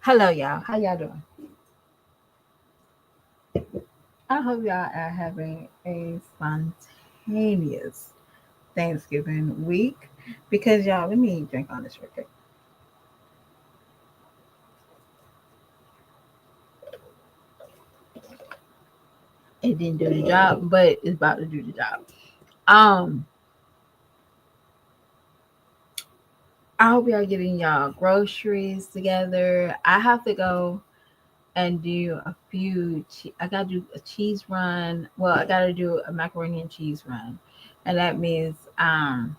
Hello, y'all. How y'all doing? I hope y'all are having a spontaneous Thanksgiving week because y'all, let me drink on this real quick. It didn't do the job, but it's about to do the job. Um, I hope y'all getting y'all groceries together. I have to go and do a few. I gotta do a cheese run. Well, I gotta do a macaroni and cheese run, and that means y'all,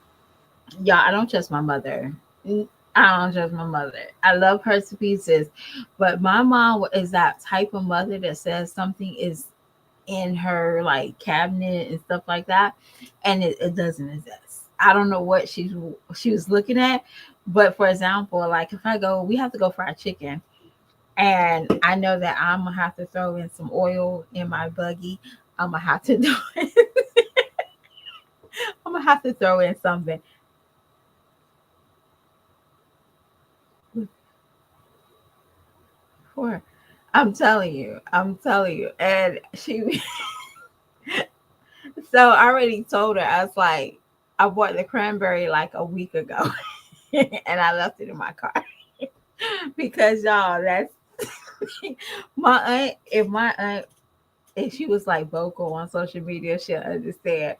I don't trust my mother. I don't trust my mother. I love her to pieces, but my mom is that type of mother that says something is in her like cabinet and stuff like that, and it doesn't exist. I don't know what she was looking at, but for example, like if I go, we have to go fry chicken, and I know that I'm gonna have to throw in some oil in my buggy. I'm gonna have to do it. I'm gonna have to throw in something. For I'm telling you. And she, so I already told her, I was like, I bought the cranberry like a week ago and I left it in my car because y'all, that's my aunt. If my aunt, if she was like vocal on social media, she'll understand.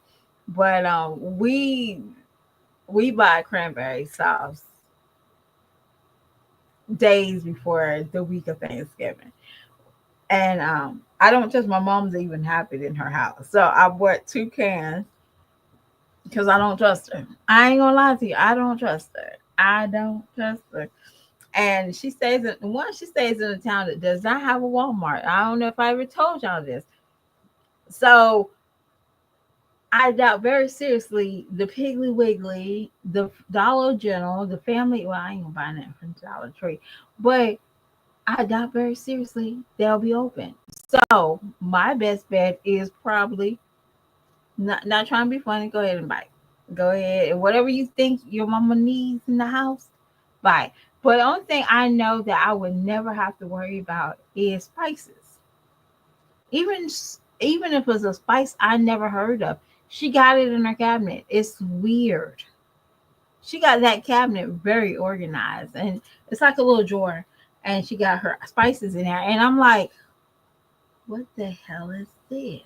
But we buy cranberry sauce days before the week of Thanksgiving. And I don't trust my mom's even have it in her house. So I bought 2 cans because I don't trust her. I ain't gonna lie to you. I don't trust her. I don't trust her. And she stays in a town that does not have a Walmart. I don't know if I ever told y'all this. So I doubt very seriously the Piggly Wiggly, the Dollar General, the family. Well, I ain't gonna buy that from Dollar Tree, but I doubt very seriously they'll be open. So my best bet is probably not trying to be funny. Go ahead and buy. Go ahead and whatever you think your mama needs in the house, buy. But the only thing I know that I would never have to worry about is spices. Even even if it's a spice I never heard of, she got it in her cabinet. It's weird. She got that cabinet very organized, and it's like a little drawer. And she got her spices in there, and I'm like, what the hell is this?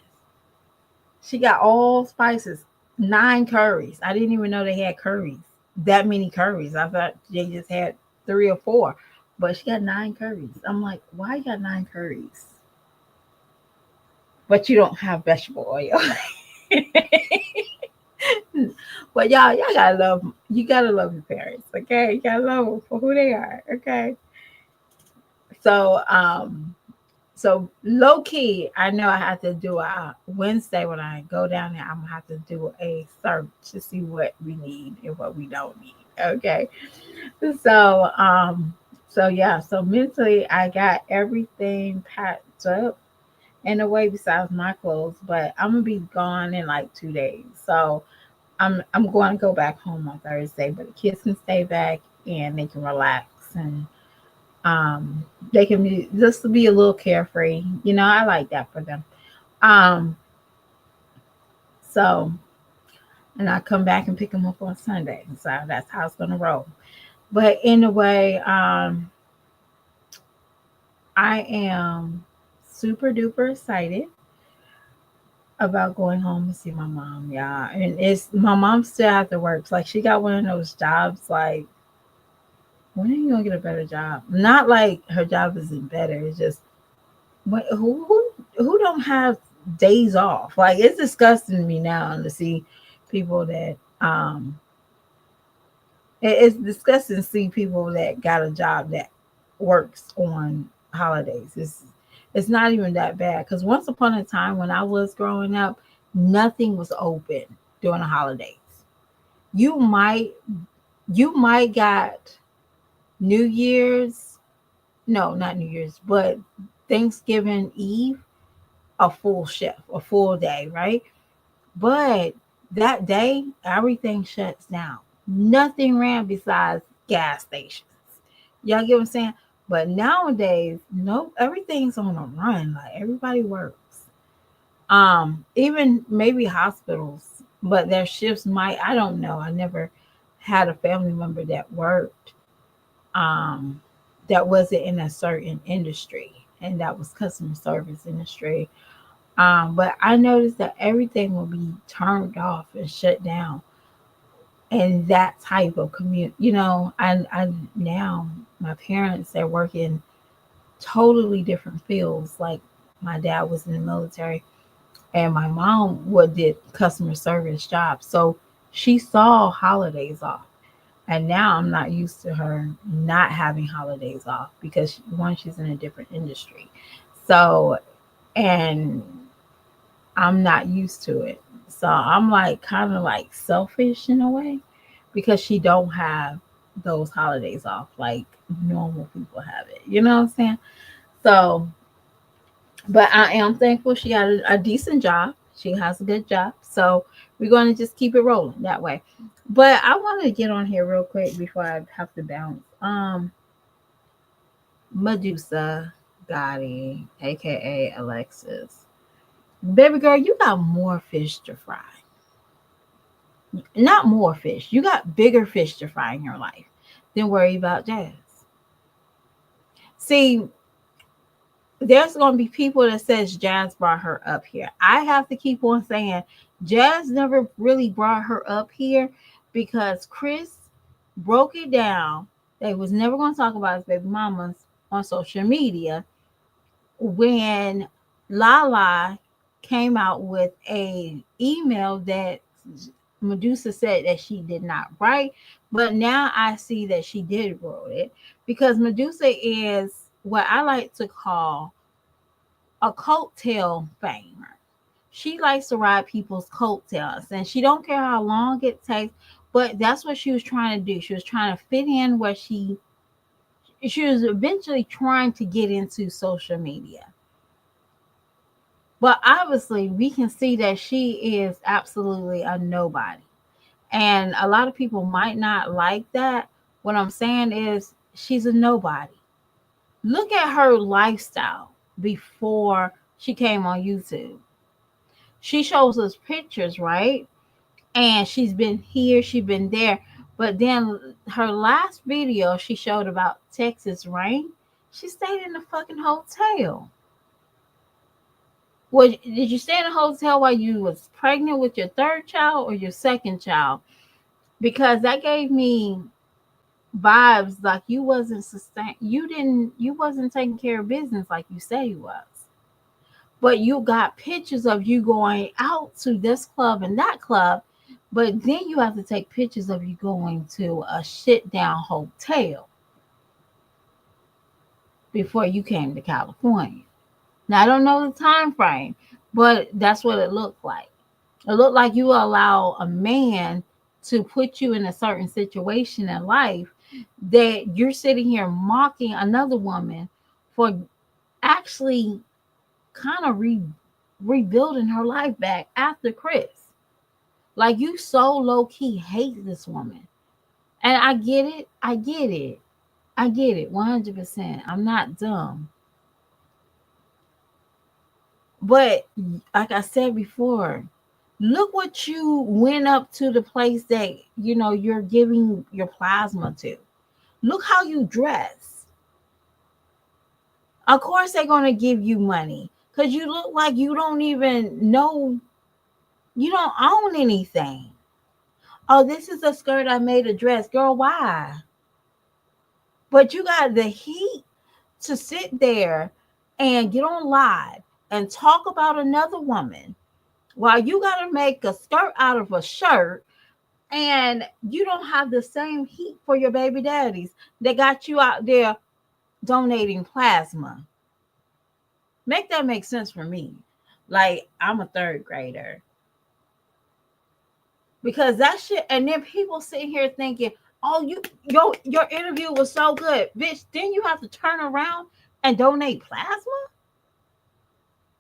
She got all spices, 9 curries. I didn't even know they had curries. That many curries. I thought they just had 3 or 4. But she got 9 curries. I'm like, why you got 9 curries? But you don't have vegetable oil. But y'all gotta love, you gotta love your parents, okay? You gotta love them for who they are, okay? So so low key, I know I have to do a Wednesday when I go down there. I'm gonna have to do a search to see what we need and what we don't need. Okay. So so yeah, so mentally I got everything packed up in a way besides my clothes, but I'm gonna be gone in like 2 days. So I'm going to go back home on Thursday, but the kids can stay back and they can relax and um they can be just to be a little carefree. I like that for them. um so and I come back and pick them up on Sunday, so that's how it's gonna roll. But anyway, I am super duper excited about going home and see my mom. Yeah, and it's my mom still has to work. Like she got one of those jobs. Like, when are you gonna get a better job? Not like her job isn't better. It's just who don't have days off? Like it's disgusting to me now to see people that it's disgusting to see people that got a job that works on holidays. It's not even that bad because once upon a time when I was growing up, nothing was open during the holidays. You might you might got New Year's, no, not New Year's, but Thanksgiving Eve, a full shift, a full day, right? But that day, everything shuts down. Nothing ran besides gas stations. Y'all get what I'm saying? But nowadays, nope, everything's on a run. Like everybody works. Even maybe hospitals, but their shifts might, I don't know. I never had a family member that worked um that wasn't in a certain industry, and that was customer service industry. But I noticed that everything will be turned off and shut down, and that type of commute, I now my parents, they're working totally different fields. Like my dad was in the military, and my mom would did customer service jobs, so she saw holidays off. And now I'm not used to her not having holidays off because one, she's in a different industry. So, and I'm not used to it. So I'm like kind of like selfish in a way because she don't have those holidays off like normal people have it. You know what I'm saying? So, but I am thankful she got a decent job. She has a good job. So we're going to just keep it rolling that way. But I want to get on here real quick before I have to bounce. Medusa Gotti, aka Alexis. Baby girl, you got more fish to fry. Not more fish. You got bigger fish to fry in your life than worry about Jazz. See, there's going to be people that says Jazz brought her up here. I have to keep on saying Jazz never really brought her up here because Chris broke it down. They was never going to talk about his baby mamas on social media when Lala came out with a email that Medusa said that she did not write, but now I see that she did wrote it because Medusa is what I like to call a coattail famer. She likes to ride people's coattails, and she don't care how long it takes. But that's what she was trying to do. She was trying to fit in where she was eventually trying to get into social media. But obviously, we can see that she is absolutely a nobody. And a lot of people might not like that. What I'm saying is, she's a nobody. Look at her lifestyle before she came on YouTube. She shows us pictures, right? And she's been here, she's been there. But then her last video she showed about Texas rain, she stayed in the fucking hotel. Well, did you stay in a hotel while you was pregnant with your third child or your second child? Because that gave me vibes like you wasn't taking care of business like you say you was. But you got pictures of you going out to this club and that club, but then you have to take pictures of you going to a shit down hotel before you came to California. Now I don't know the time frame, but that's what it looked like. It looked like you allow a man to put you in a certain situation in life that you're sitting here mocking another woman for actually kind of rebuilding her life back after Chris. Like you so low key hate this woman. And I get it. I get it. I get it 100%. I'm not dumb. But like I said before, look what you went up to the place that you're giving your plasma to. Look how you dress. Of course they're going to give you money because you look like you don't even know, you don't own anything. Oh, this is a skirt I made a dress. Girl, why? But you got the heat to sit there and get on live and talk about another woman while you got to make a skirt out of a shirt, and you don't have the same heat for your baby daddies that got you out there donating plasma. Make that make sense for me. Like, I'm a third grader. Because that shit, and then people sitting here thinking, oh, your interview was so good. Bitch, then you have to turn around and donate plasma?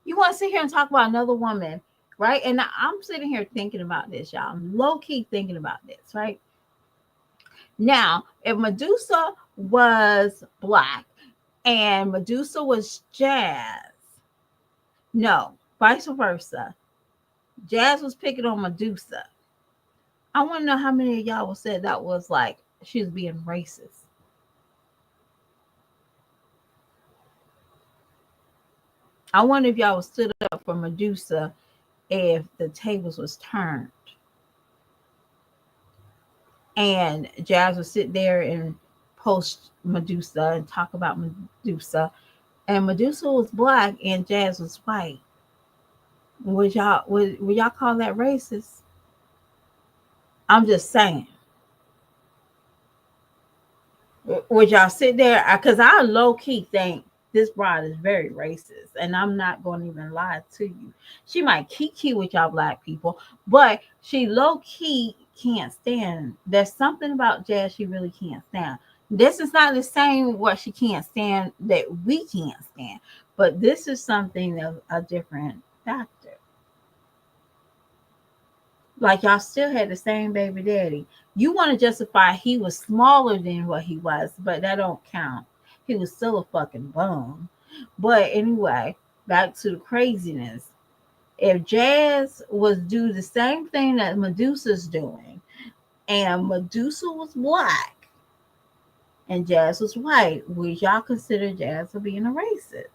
You want to sit here and talk about another woman, right? And I'm sitting here thinking about this, y'all. I'm low-key thinking about this, right? Now, if Medusa was black and Medusa was Jazz. No, vice versa. Jazz was picking on Medusa. I want to know how many of y'all would say that was like she was being racist. I wonder if y'all would stood up for Medusa if the tables was turned and Jazz would sit there and post Medusa and talk about Medusa, and Medusa was black and Jazz was white. Would y'all call that racist? I'm just saying. Would y'all sit there? Because I low key think this broad is very racist, and I'm not going to even lie to you. She might kiki with y'all black people, but she low key can't stand. There's something about Jazz she really can't stand. This is not the same what she can't stand that we can't stand, but this is something of a different factor. Like y'all still had the same baby daddy. You want to justify he was smaller than what he was, but that don't count. He was still a fucking bum. But anyway, back to the craziness. If Jazz was do the same thing that Medusa's doing, and Medusa was black and Jazz was white, would y'all consider Jazz for being a racist?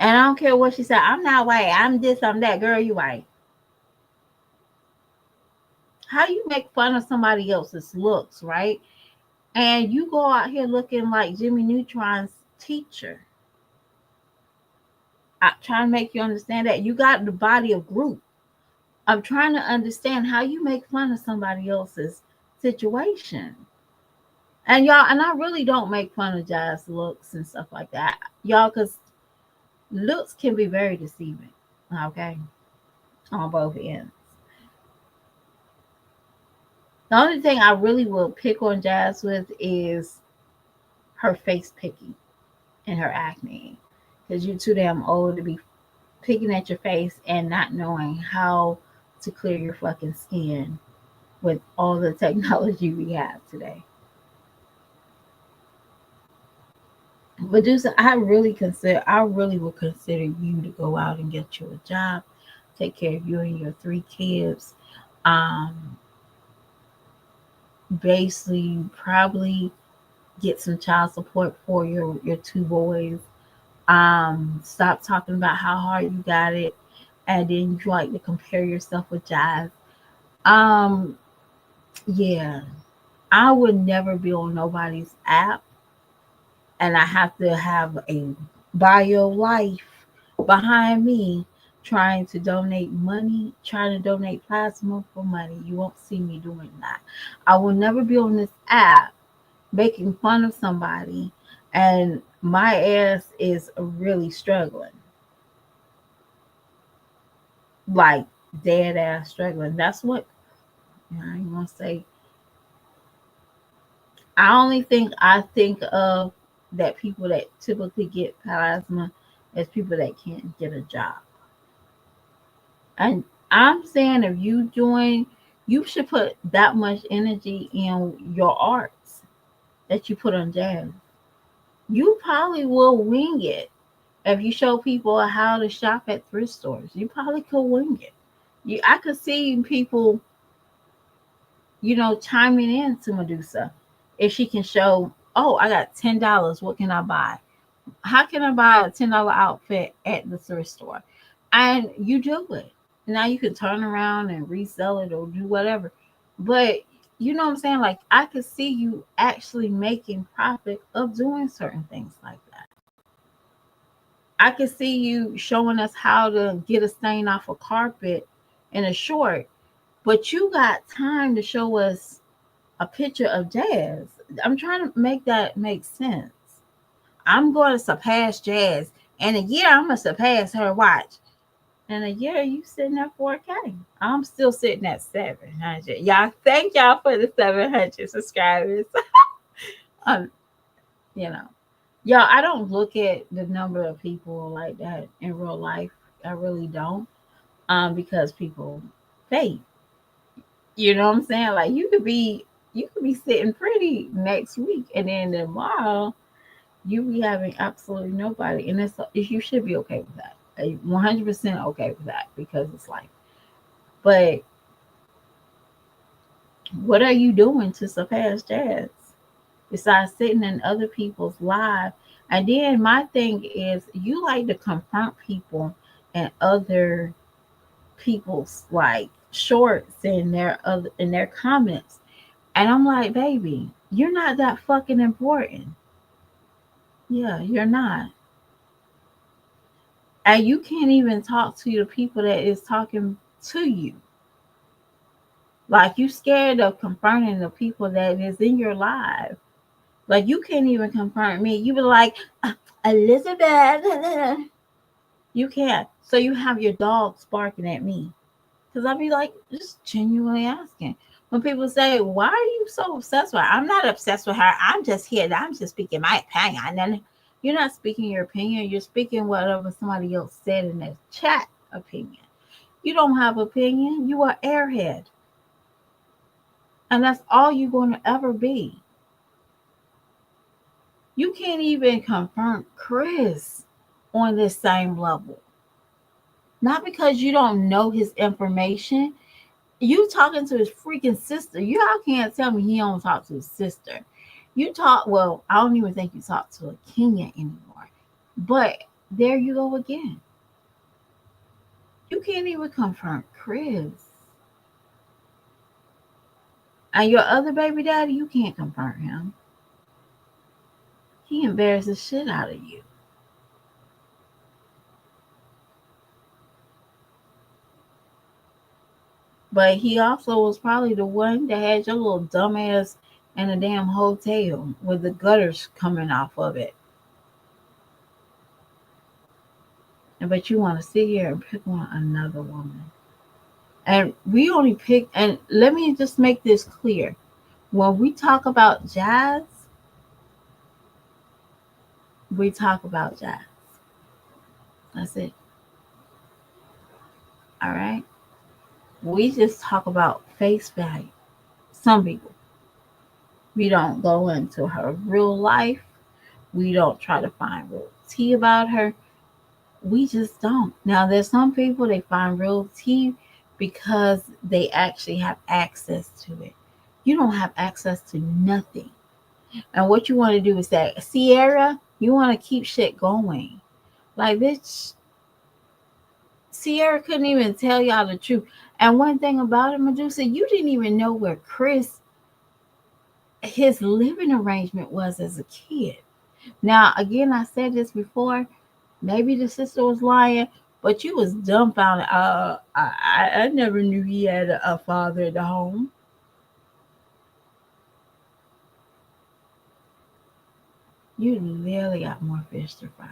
And I don't care what she said. I'm not white. I'm this. I'm that. Girl, you white. How you make fun of somebody else's looks, right? And you go out here looking like Jimmy Neutron's teacher. I'm trying to make you understand that you got the body of group. I'm trying to understand how you make fun of somebody else's situation. And y'all, and I really don't make fun of Jazz looks and stuff like that, y'all, because looks can be very deceiving. Okay, on both ends. The only thing I really will pick on Jazz with is her face picking and her acne, because you're too damn old to be picking at your face and not knowing how to clear your fucking skin with all the technology we have today. But just I really would consider you to go out and get you a job, take care of you and your three kids. Um, Basically, probably get some child support for your two boys. Stop talking about how hard you got it, and then you like to compare yourself with Jive. Um, yeah, I would never be on nobody's app, and I have to have a bio life behind me trying to donate money, trying to donate plasma for money. You won't see me doing that. I will never be on this app making fun of somebody and my ass is really struggling, like dead ass struggling. That's what I want to say. I think of that people that typically get plasma as people that can't get a job. And I'm saying if you join, you should put that much energy in your arts that you put on Jazz. You probably will wing it if you show people how to shop at thrift stores. You probably could wing it. I could see people, chiming in to Medusa if she can show. Oh, I got $10. What can I buy? How can I buy a $10 outfit at the thrift store? And you do it. Now you can turn around and resell it or do whatever. But you know what I'm saying? Like I could see you actually making profit of doing certain things like that. I could see you showing us how to get a stain off a carpet in a short, but you got time to show us a picture of Jazz. I'm trying to make that make sense. I'm going to surpass Jazz. In a year, I'm going to surpass her watch. In a year, you sitting at 4K. I'm still sitting at 700. Y'all, thank y'all for the 700 subscribers. um, you know, y'all, I don't look at the number of people like that in real life. I really don't. Because people fake. You know what I'm saying? Like you could be, You could be sitting pretty next week, and then tomorrow you be having absolutely nobody, and you should be okay with that. 100% okay with that because it's like, but what are you doing to surpass Jazz besides sitting in other people's lives? And then my thing is, you like to confront people and other people's like shorts in their comments, and I'm like, baby, you're not that fucking important. Yeah, you're not. And you can't even talk to the people that is talking to you. Like, you scared of confronting the people that is in your life. Like, you can't even confront me. You be like, Elizabeth. You can't. So you have your dogs barking at me. Because I'll be like, just genuinely asking. When people say, why are you so obsessed with her? I'm not obsessed with her. I'm just here. I'm just speaking my opinion. And then you're not speaking your opinion. You're speaking whatever somebody else said in the chat opinion. You don't have opinion. You are airhead. And that's all you're going to ever be. You can't even confront Chris on this same level. Not because you don't know his information. You talking to his freaking sister. You all can't tell me he don't talk to his sister. You talk, well, I don't even think you talk to a Kenya anymore. But there you go again. You can't even confront Chris. And your other baby daddy, you can't confront him. He embarrassed the shit out of you. But he also was probably the one that had your little dumbass in a damn hotel with the gutters coming off of it. But you want to sit here and pick on another woman. And we only pick, and let me just make this clear. When we talk about Jazz, we talk about Jazz. That's it. All right? We just talk about face value. Some people. We don't go into her real life. We don't try to find real tea about her. We just don't. Now, there's some people they find real tea because they actually have access to it. You don't have access to nothing. And what you want to do is that, Sierra, you want to keep shit going. Like, bitch, Sierra couldn't even tell y'all the truth. And one thing about it, Medusa, you didn't even know where Chris, his living arrangement was as a kid. Now, again, I said this before. Maybe the sister was lying, but you was dumbfounded. I never knew he had a father at the home. You literally got more fish to fry.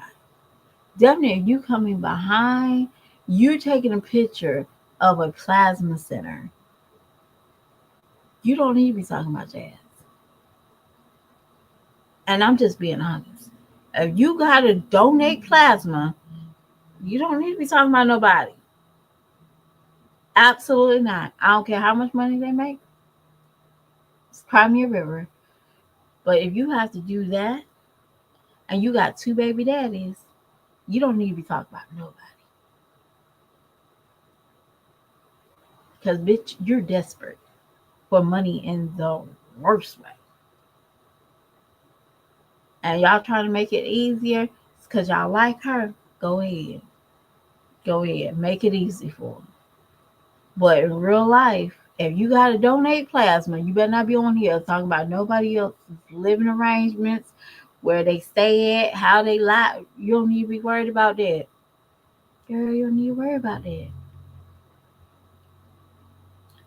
Definitely, if you coming behind, you taking a picture of a plasma center. You don't need to be talking about Jazz. And I'm just being honest. If you gotta donate plasma, you don't need to be talking about nobody. Absolutely not. I don't care how much money they make. It's Crimea River. But if you have to do that and you got two baby daddies, you don't need to be talking about nobody. Because, bitch, you're desperate for money in the worst way. And y'all trying to make it easier because y'all like her. Go ahead. Go ahead. Make it easy for them. But in real life, if you got to donate plasma, you better not be on here talking about nobody else's living arrangements, where they stay at, how they lie. You don't need to be worried about that. Girl, you don't need to worry about that.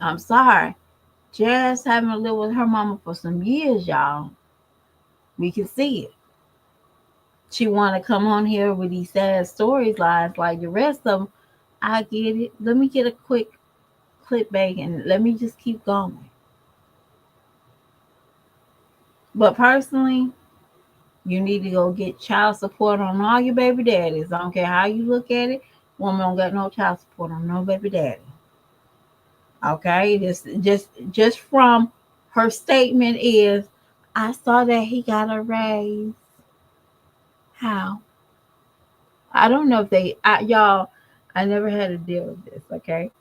I'm sorry. Jazz having to live with her mama for some years, y'all. We can see it. She want to come on here with these sad stories lies like the rest of them. I get it. Let me get a quick clip back and let me just keep going. But personally, you need to go get child support on all your baby daddies. I don't care how you look at it. Woman don't got no child support on no baby daddy. Okay, just from Her statement is, I saw that he got a raise. How? I don't know if y'all, I never had to deal with this, okay?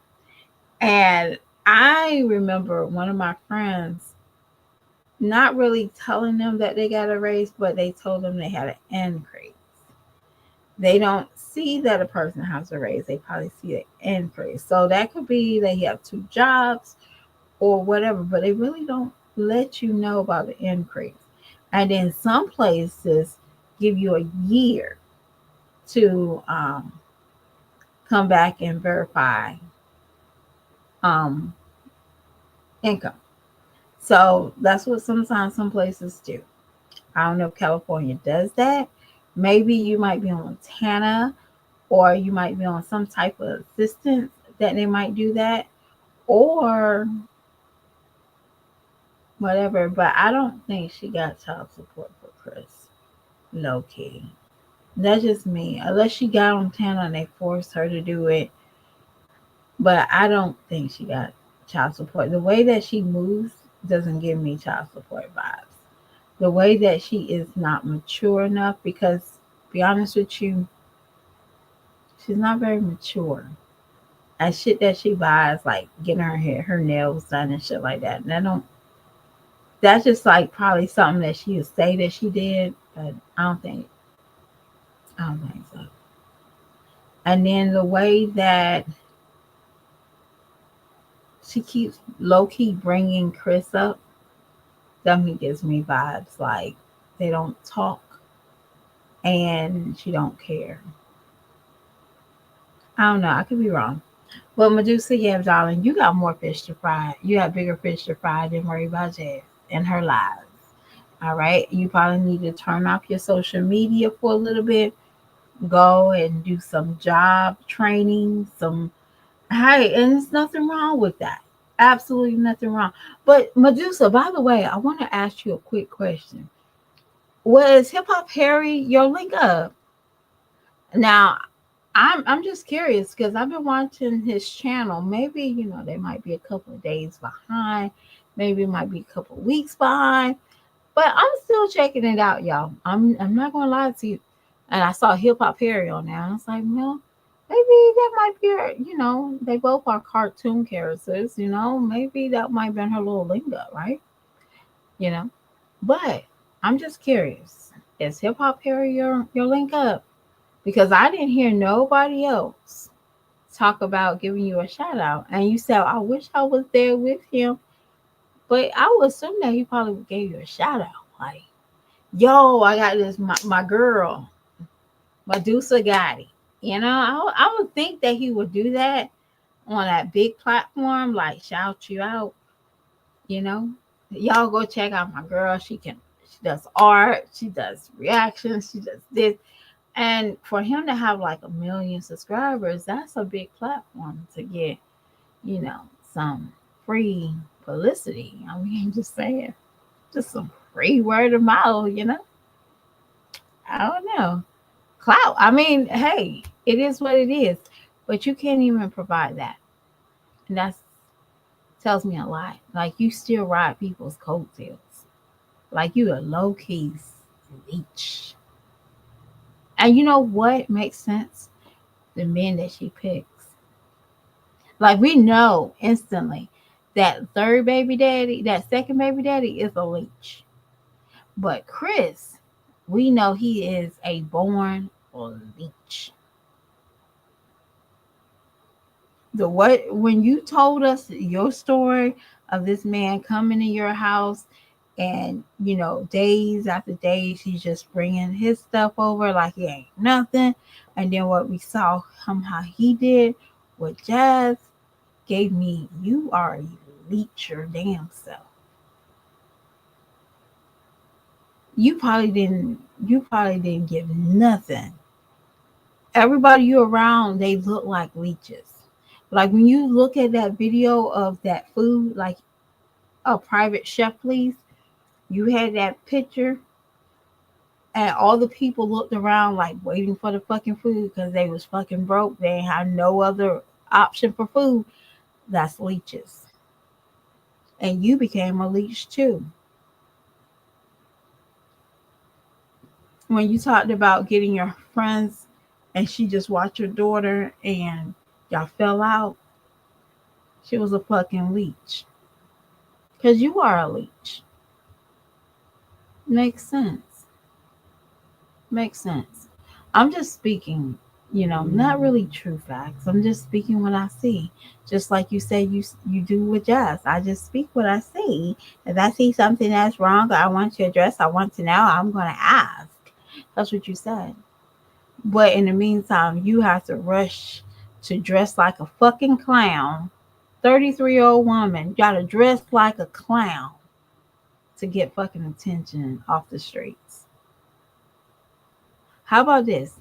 And I remember one of my friends not really telling them that they got a raise, but they told them they had an increase. They don't see that a person has a raise, they probably see an increase. So that could be they have two jobs or whatever, but they really don't let you know about the increase. And then some places give you a year to come back and verify um, income. So that's what sometimes some places do. I don't know if California does that. Maybe you might be on TANA or you might be on some type of assistance that they might do that or whatever. But I don't think she got child support for Chris. Low key. That's just me. Unless she got on TANA and they forced her to do it. But I don't think she got child support. The way that she moves doesn't give me child support vibes. The way that she is not mature enough because, be honest with you, she's not very mature. And shit that she buys, like getting her hair, her nails done and shit like that. And I don't. That's just like probably something that she would say that she did, but I don't think. I don't think so. And then the way that she keeps low key bringing Chris up, definitely gives me vibes like they don't talk and she don't care. I don't know. I could be wrong. But Medusa, yeah, darling, you got more fish to fry. You have bigger fish to fry than worry about Jazz and her lives. All right. You probably need to turn off your social media for a little bit. Go and do some job training. Hey, and there's nothing wrong with that. Absolutely nothing wrong. But Medusa, by the way, I want to ask you a quick question. Was Hip Hop Harry your link up? Now, I'm just curious because I've been watching his channel. Maybe they might be a couple of days behind, maybe it might be a couple of weeks behind, but I'm still checking it out, y'all. I'm not gonna lie to you. And I saw Hip Hop Harry on there. I was like, well, maybe that might be her. They both are cartoon characters. Maybe that might have been her little link up, right? You know, but I'm just curious. Is Hip Hop Harry your link up? Because I didn't hear nobody else talk about giving you a shout out. And you said, I wish I was there with him. But I would assume that he probably gave you a shout out. Like, yo, I got this, my girl, Medusa Gotti. I would think that he would do that on that big platform, like shout you out, you know. Y'all go check out my girl. She does art, she does reactions, she does this. And for him to have like 1 million subscribers, that's a big platform to get, you know, some free publicity. I mean, just saying, just some free word of mouth. I don't know. Clout. I mean, hey, it is what it is. But you can't even provide that. And that tells me a lot. Like you still ride people's coattails. Like you a low key leech. And you know what makes sense? The men that she picks. Like we know instantly that third baby daddy, that second baby daddy is a leech. But Chris, we know he is a born leech. The what when you told us your story of this man coming in your house and days after days he's just bringing his stuff over like he ain't nothing, and then what we saw him how he did with Jazz gave me, you are a leech your damn self. You probably didn't give nothing. Everybody you around, they look like leeches. Like when you look at that video of that food, like a private chef, please. You had that picture, and all the people looked around like waiting for the fucking food because they was fucking broke. They ain't had no other option for food. That's leeches. and you became a leech too. When you talked about getting your friends and she just watched your daughter and y'all fell out, she was a fucking leech. Because you are a leech. Makes sense. Makes sense. I'm just speaking, not really true facts. I'm just speaking what I see. Just like you say you do with Jazz. I just speak what I see. If I see something that's wrong, I want to address, I want to know, I'm going to ask. That's what you said. But in the meantime, you have to rush to dress like a fucking clown. 33-year-old woman got to dress like a clown to get fucking attention off the streets. How about this?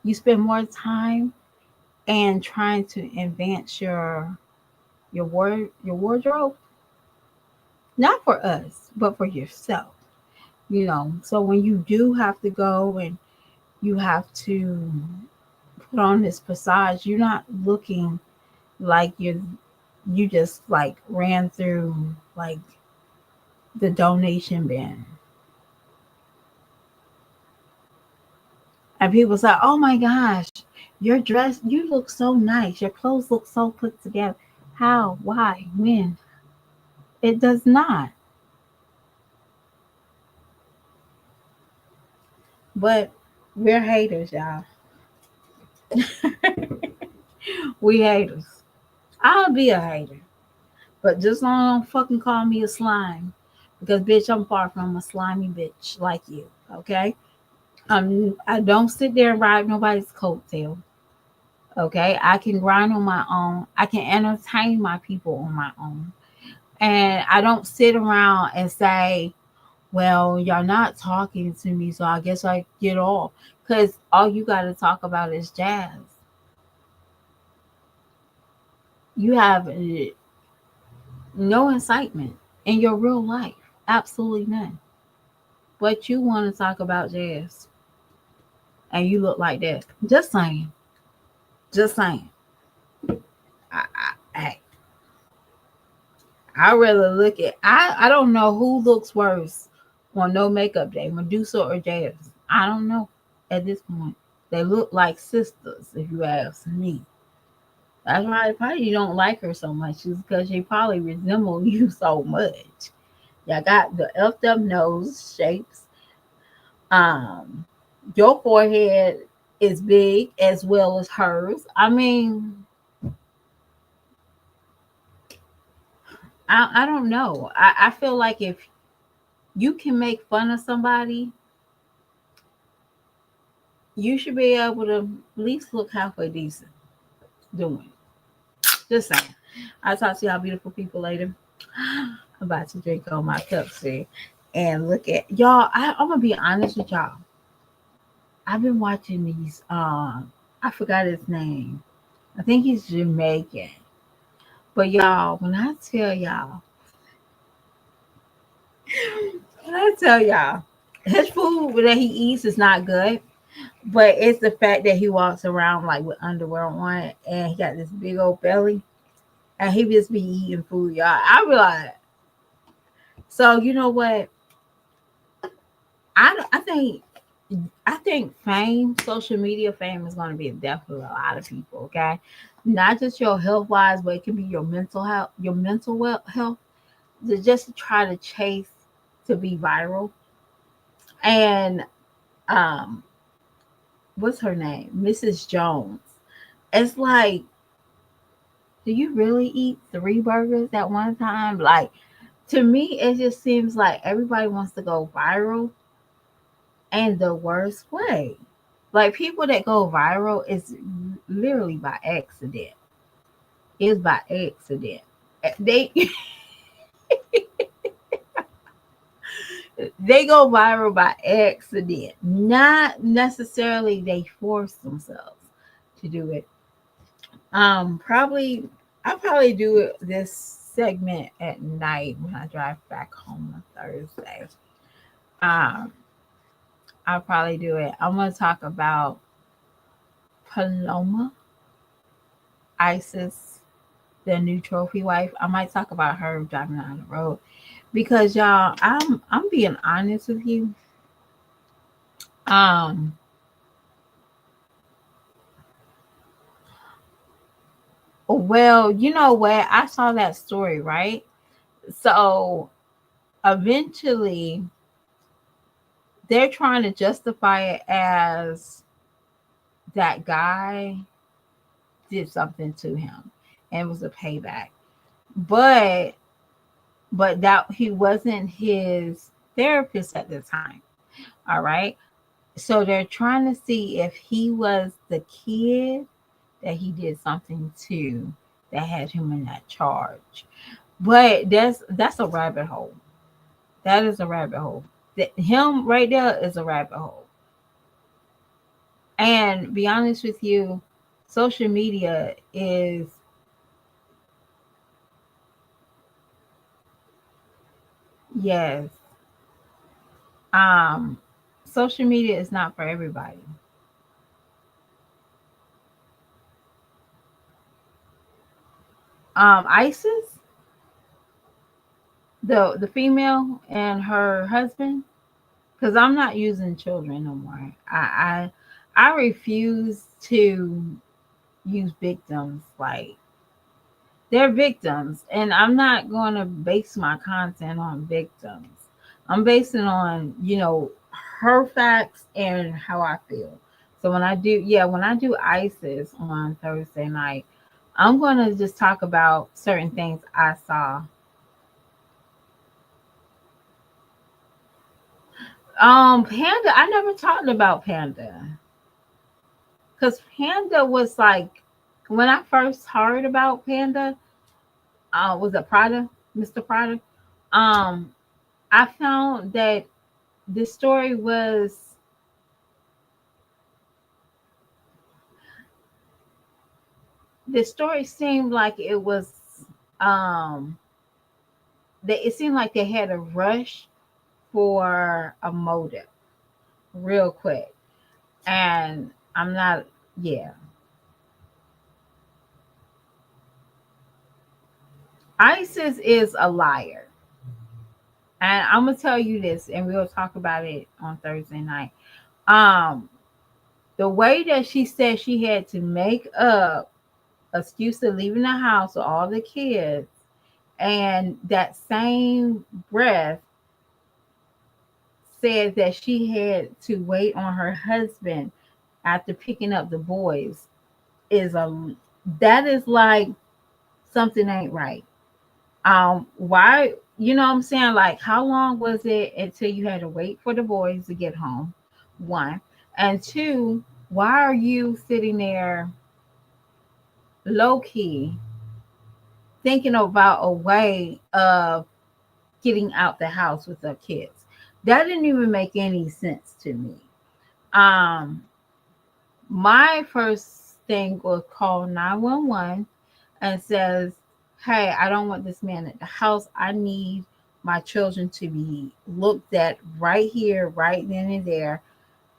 You spend more time and trying to advance your wardrobe, not for us, but for yourself. So when you do have to go and you have to put on this facade, you're not looking like you just like ran through like the donation bin. And people say, "Oh my gosh, your dress, you look so nice. Your clothes look so put together." How? Why? When? It does not. But we're haters, y'all. We haters. I'll be a hater. But just don't fucking call me a slime. Because bitch, I'm far from a slimy bitch like you. Okay? I don't sit there and ride nobody's coattail. Okay? I can grind on my own. I can entertain my people on my own. And I don't sit around and say, well, y'all not talking to me, so I guess I get off. Because all you got to talk about is Jazz. You have no incitement in your real life. Absolutely none. But you want to talk about Jazz. And you look like that. Just saying. Just saying. Hey, I rather look at, I don't know who looks worse on no makeup day, Medusa or Jazz. I don't know at this point. They look like sisters, if you ask me. That's why probably you don't like her so much, is because she probably resemble you so much. Y'all got the effed up nose shapes. Um, your forehead is big as well as hers. I mean, I don't know. I feel like if you can make fun of somebody, you should be able to at least look halfway decent doing it. Just saying. I'll talk to y'all beautiful people later. I'm about to drink on my cup, see, and look at y'all. I'm gonna be honest with y'all. I've been watching these. I forgot his name. I think he's Jamaican. But y'all, when I tell y'all, his food that he eats is not good. But it's the fact that he walks around like with underwear on and he got this big old belly and he just be eating food, y'all. I realize. So you know what? I I think I think fame, social media fame is going to be a death for a lot of people. Okay, not just your health wise, but it can be your mental health, health. To just try to chase to be viral. And um, what's her name, Mrs. Jones? It's like, do you really eat 3 burgers at one time? Like, to me, it just seems like everybody wants to go viral in the worst way. Like, people that go viral is literally by accident. It's by accident. They they go viral by accident, not necessarily they force themselves to do it. Probably I'll probably do this segment at night when I drive back home on Thursday. Um, I'll probably do it. I'm gonna talk about Paloma, ISIS, the new trophy wife. I might talk about her driving down the road because y'all, I'm being honest with you. Um, well, you know what? I saw that story, right? So eventually they're trying to justify it as that guy did something to him and it was a payback. But that he wasn't his therapist at the time. All right. So they're trying to see if he was the kid that he did something to that had him in that charge. But that's a rabbit hole. That is a rabbit hole. That him right there is a rabbit hole. And be honest with you, social media is, yes, um social media is not for everybody. Isis, the female and her husband, because I'm not using children no more. I refuse to use victims. Like, they're victims, and I'm not going to base my content on victims. I'm basing on, her facts and how I feel. So when I do, yeah, when I do ISIS on Thursday night, I'm going to just talk about certain things I saw. Panda, I never talked about Panda because Panda was like, when I first heard about Panda, was it Prada, Mr. Prada? Um, I found that the story was, the story seemed like it was, um it seemed like they had a rush for a motive real quick. And I'm not, yeah. ISIS is a liar. And I'm gonna tell you this, and we'll talk about it on Thursday night. Um, the way that she said she had to make up excuse to leaving the house with all the kids, and that same breath said that she had to wait on her husband after picking up the boys, is a, that is like something ain't right. Why, you know what I'm saying? Like, how long was it until you had to wait for the boys to get home? One. And two, why are you sitting there low key thinking about a way of getting out the house with the kids? That didn't even make any sense to me. Um, my first thing was call 911 and says, "Hey, I don't want this man at the house. I need my children to be looked at right here, right then and there.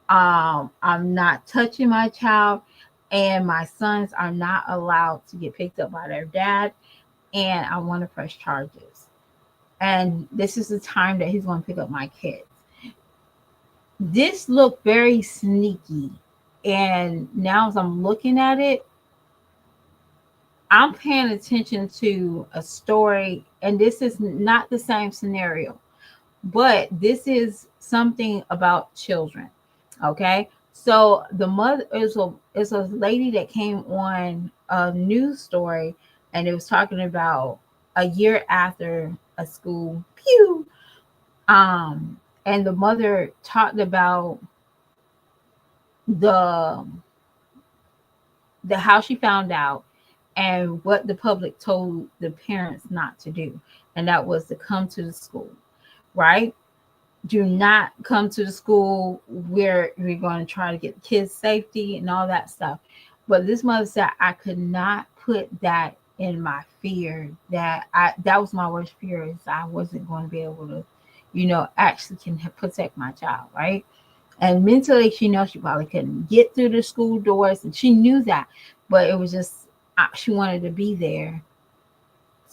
I'm not touching my child, and my sons are not allowed to get picked up by their dad, and I want to press charges. And this is the time that he's going to pick up my kids." This looked very sneaky. And now, as I'm looking at it, I'm paying attention to a story, and this is not the same scenario, but this is something about children. Okay. So the mother is a lady that came on a news story, and it was talking about a year after a school pew. Um, and the mother talked about the how she found out and what the public told the parents not to do, and that was to come to the school, right? Do not come to the school where we're going to try to get kids safety and all that stuff. But this mother said, I could not put that in my fear, that was my worst fear, is I wasn't going to be able to, actually can protect my child, right? And mentally, she knows she probably couldn't get through the school doors, and she knew that, but it was just, she wanted to be there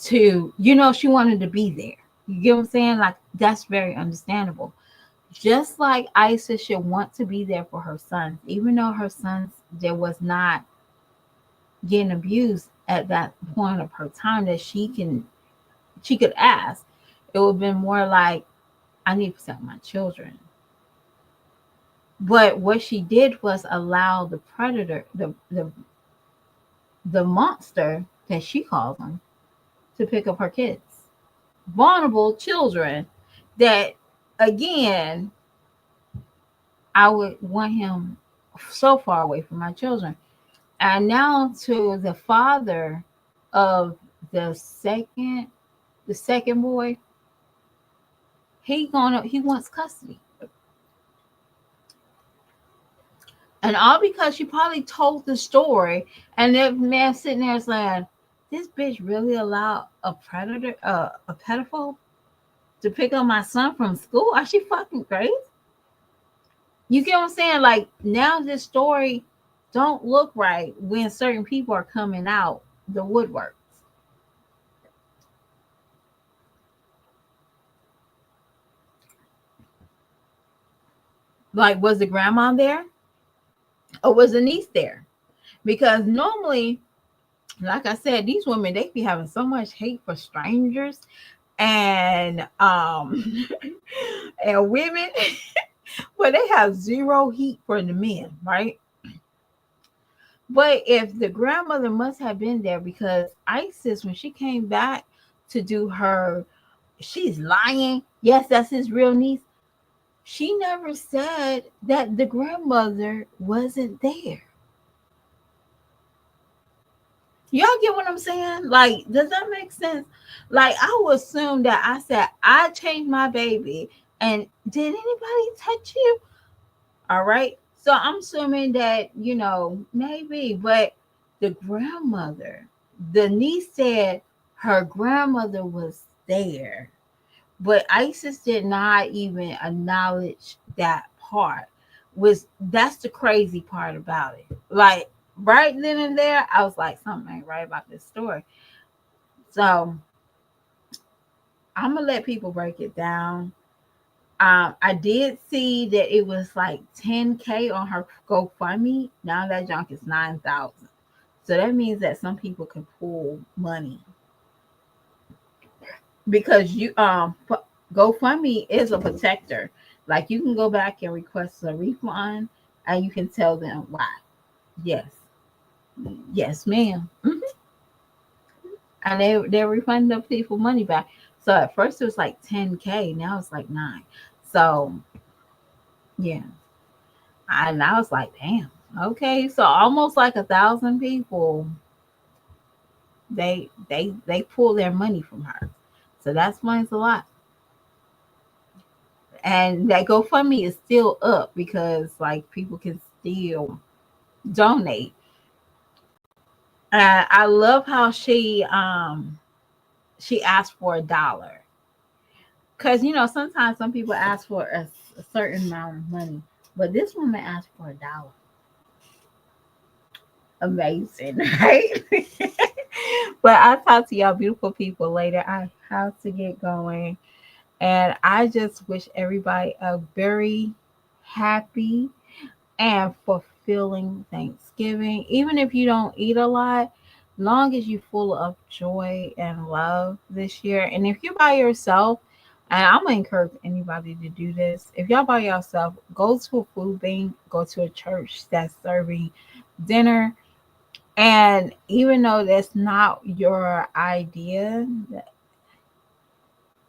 to, she wanted to be there. You get what I'm saying? Like, that's very understandable. Just like Isis should want to be there for her sons, even though her sons there was not getting abused at that point of her time, that she could ask. It would have been more like, I need to protect my children. But what she did was allow the predator, the monster that she calls them, to pick up her kids. Vulnerable children that, again, I would want him so far away from my children. And now to the father of the second boy, he wants custody. And all because she probably told the story, and that man sitting there saying, "This bitch really allowed a predator, a pedophile, to pick up my son from school? Are she fucking crazy?" You get what I'm saying? Like, now this story don't look right when certain people are coming out the woodworks. Like, was the grandma there, or was the niece there? Because normally, like I said, these women, they be having so much hate for strangers and and women, but they have zero heat for the men, right? But if the grandmother must have been there, because Isis, when she came back to do her, she's lying. Yes, that's his real niece. She never said that the grandmother wasn't there. Y'all get what I'm saying? Like, does that make sense? Like, I would assume that I said, I changed my baby, and did anybody touch you? All right. So I'm assuming that, maybe, but the grandmother, the niece said her grandmother was there, but Isis did not even acknowledge that part. That's the crazy part about it. Like, right then and there, I was like, something ain't right about this story. So I'm gonna let people break it down. I did see that it was like 10K on her GoFundMe. Now that junk is 9,000. So that means that some people can pull money, because GoFundMe is a protector. Like, you can go back and request a refund, and you can tell them why. Yes, yes, madam And they refund the people money back. So at first it was like 10K. Now it's like 9. So yeah, and I was like, damn. Okay, so almost like 1,000 people, they pull their money from her. So that's explains a lot. And that GoFundMe is still up, because like people can still donate. I love how she asked for $1, because sometimes some people ask for a certain amount of money, but this woman asked for $1. Amazing, right? But I'll talk to y'all beautiful people later. I have to get going. And I just wish everybody a very happy and fulfilling Thanksgiving. Even if you don't eat a lot, long as you're full of joy and love this year. And if you're by yourself, and I'm gonna encourage anybody to do this. If y'all by yourself, go to a food bank, go to a church that's serving dinner. And even though that's not your idea,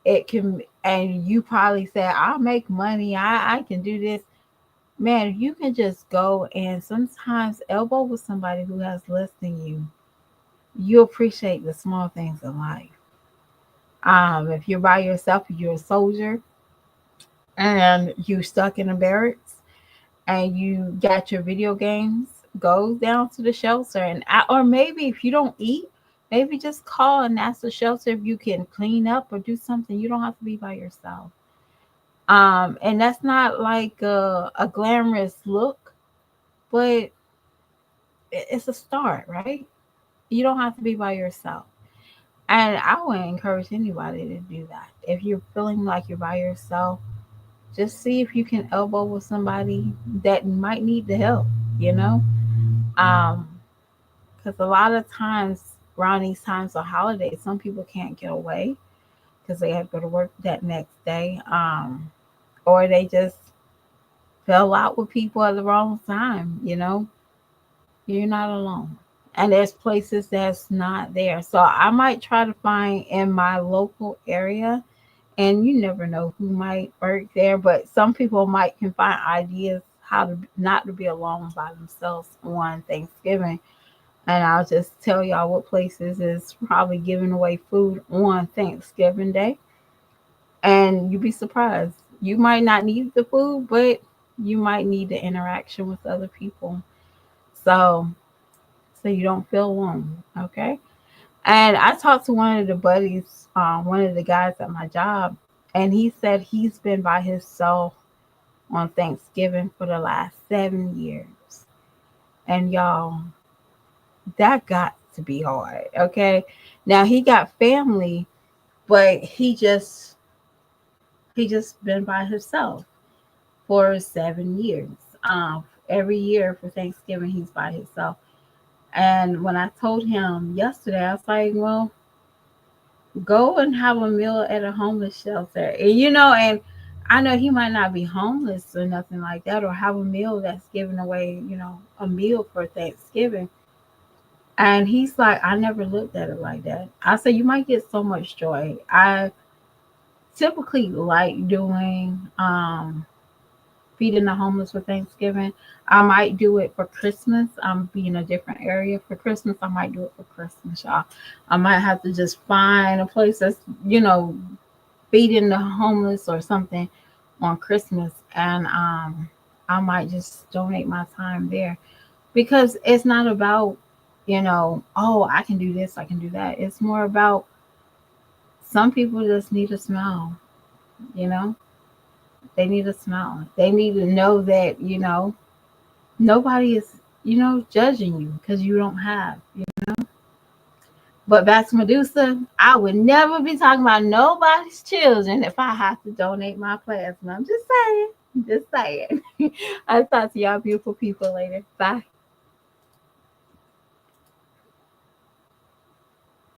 it can, and you probably say, I'll make money, I can do this. Man, you can just go and sometimes elbow with somebody who has less than you. You appreciate the small things in life. If you're by yourself, you're a soldier and you stuck in a barracks and you got your video games, go down to the shelter, and or maybe if you don't eat, maybe just call and ask the shelter if you can clean up or do something. You don't have to be by yourself. And that's not like a glamorous look, but it's a start, right? You don't have to be by yourself. And I would encourage anybody to do that. If you're feeling like you're by yourself, just see if you can elbow with somebody that might need the help, you know? Um, because a lot of times around these times of holidays, some people can't get away because they have to go to work that next day. Or they just fell out with people at the wrong time, you know? You're not alone. And there's places that's not there. So I might try to find in my local area, and you never know who might work there, but some people might can find ideas how to not to be alone by themselves on Thanksgiving. And I'll just tell y'all what places is probably giving away food on Thanksgiving Day. And you'd be surprised. You might not need the food, but you might need the interaction with other people. So you don't feel alone. Okay. And I talked to one of the buddies, one of the guys at my job, and he said he's been by himself on Thanksgiving for the last 7 years. And y'all, that got to be hard. Okay. Now he got family, but he just been by himself for 7 years. Every year for Thanksgiving he's by himself. And when I told him yesterday, I was like, well, go and have a meal at a homeless shelter. And and I know he might not be homeless or nothing like that, or have a meal that's giving away, a meal for Thanksgiving. And he's like, I never looked at it like that. I said, you might get so much joy. I typically like doing feeding the homeless for Thanksgiving. I might do it for Christmas. I'm be in a different area for Christmas. I might do it for Christmas, y'all. I might have to just find a place that's, feeding the homeless or something on Christmas. And I might just donate my time there because it's not about, oh, I can do this, I can do that. It's more about some people just need a smile, you know? They need a smile. They need to know that, nobody is, judging you because you don't have. But back to Medusa, I would never be talking about nobody's children if I have to donate my plasma. I'm just saying. Just saying. I'll talk to y'all beautiful people later. Bye.